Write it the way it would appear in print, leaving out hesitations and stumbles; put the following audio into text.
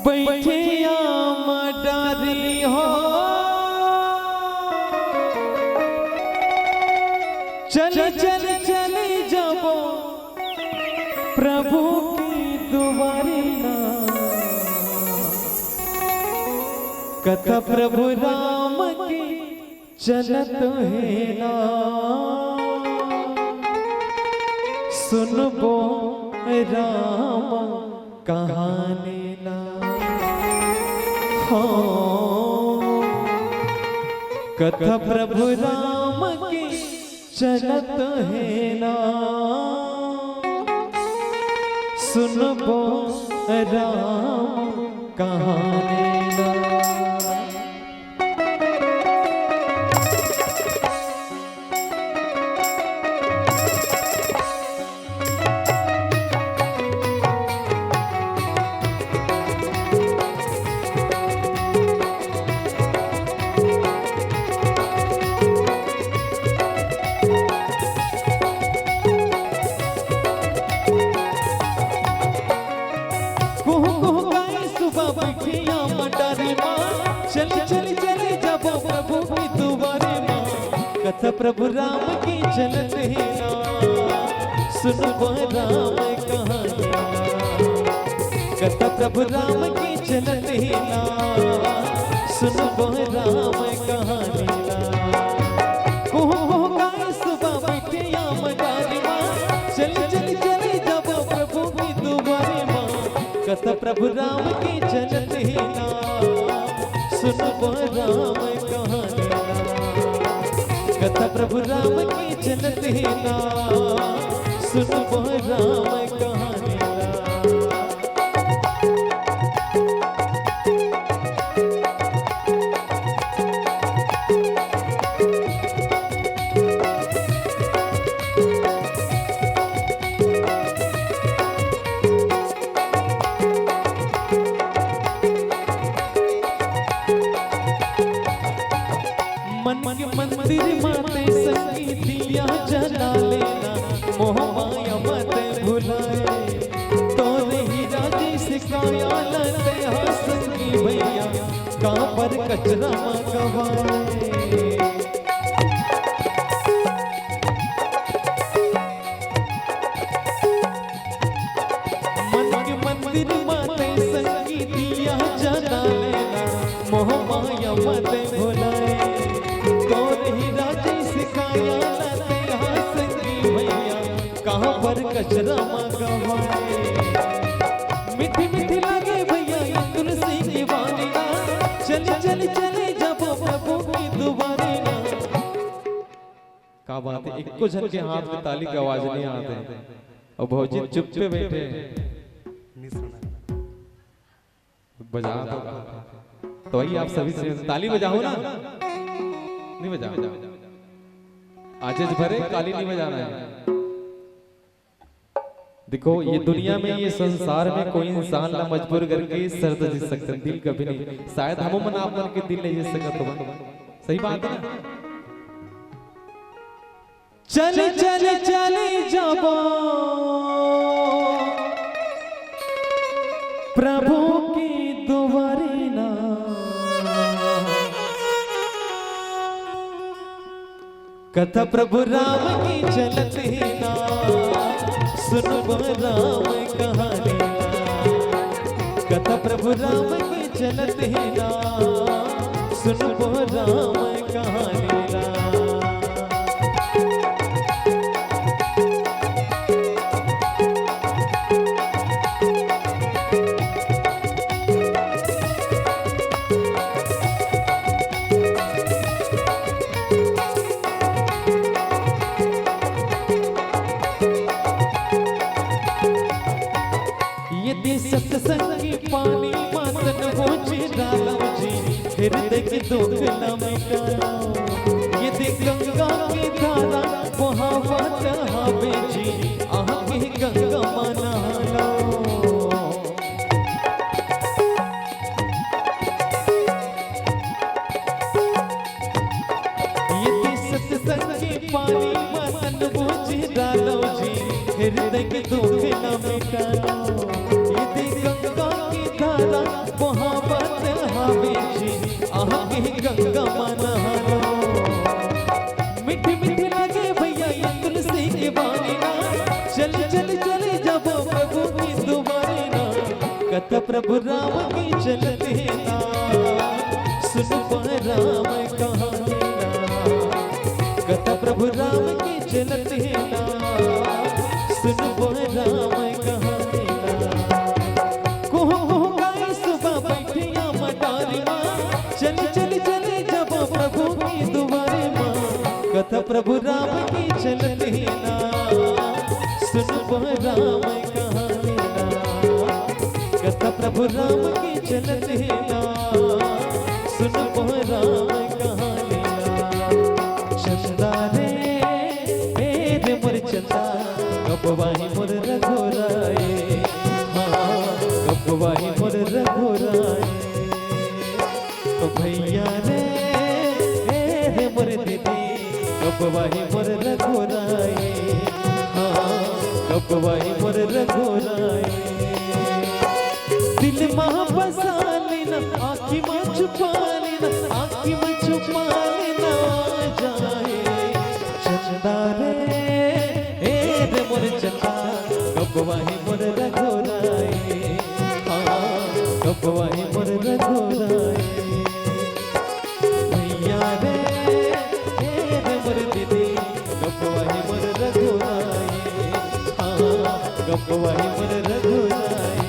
बैठे मडारी हो चल चल चले जाबो प्रभु की दुआरी ना। कथा प्रभु राम की चलत है ना। सुनबो राम कहानी ना। हो कथा प्रभु राम की चलत है ना। सुनबो राम कहानी ना। चल चल चले जाबो प्रभु की दुआरे माँ। कथा प्रभु राम की चलत है ना। सुनबो राम कहानी ना। कथा प्रभु राम की चलत है ना। सुनबो राम कहानी ना। कोह गाय सुबह बैठे मडारी माँ। चल चल चले जाबो प्रभु की दुआरे माँ। कथा प्रभु राम की चलत है ना। सुनबो राम कहानी ना। कथा प्रभु राम की चलत है ना। सुनबो राम कहानी ना। मन के मंदिर माते संगीतिया जला लेना। मोह माया मत भुलाए तो नहीं राजी सिखाया लते हंसंगी भैया कहाँ पर कचरा मंगवाए। मन के मंदिर माते संगीतिया जला लेना। मोह माया मत भुलाए कहाँ पर कचरा मंगवाए। मीठी मीठी लगे भैया तुलसी की वाणी ना। चल चल चले जाबो प्रभु की दुआरे ना। क्या बात है, एक को जन के हाथ में ताली की आवाज नहीं आते और भौजी चुप पे बैठे बजा तो वही आप सभी से ताली बजाओ ना। नहीं बजाओ आज भरे ताली नहीं बजाना है। देखो ये दुनिया में ये संसार में कोई इंसान ना मजबूर करके शर्त जीत सकते दिल कभी नहीं। शायद हम मन आप के दिल नहीं जीत सकता तो सही बात है ना। चल चल चले जाबो प्रभु की दुआरे ना। कथा प्रभु राम की चलत है ना। सुनबो राम कहानी ना। कथा प्रभु राम की चलत है ना। सुनबो राम कहानी ना। सत्संगी पानी मातन हो डालो जी। हृदय के दुख न मिटाओ। ये देख गंगा की धारा बहावत हवे जी। आह के गंगा मना लो। ये सत्संगी पानी मातन हो डालो जी। हृदय के दुख न मिटाओ। चली चली जब प्रभु की दुबारे ना कथा प्रभु राम की चलते ना सुन राम कहानी ना कथा प्रभु राम की चलते ना सुन राम कहानी ना कोह गाई सुबह बैठिया मदारी माँ चली चली चली जब प्रभु की दुबारे माँ कथा प्रभु राम की चलते ना सुन राम कहानी ना कथा प्रभु राम की चलते ना सुन राम कहानी ना चंदा रे मोर चंदा कबवाही मोर रघुराए हाँ कबवाही मोर रघुराए तो भैया रे मोर दीदी कबवाही मोर रघुराए कबवाही मोर रघुराए दिल माँ बसा लेना आँखी माँ छुपा लेना आँखी माँ छुपा लेना जाए चंदा रे मोर चंदा कबवाही मोर रघुराए हाँ कबवाही मोर रघुराए भैया रे मोर दीदी कबवाही मोर रघुराए कबवाही मोर रघुराए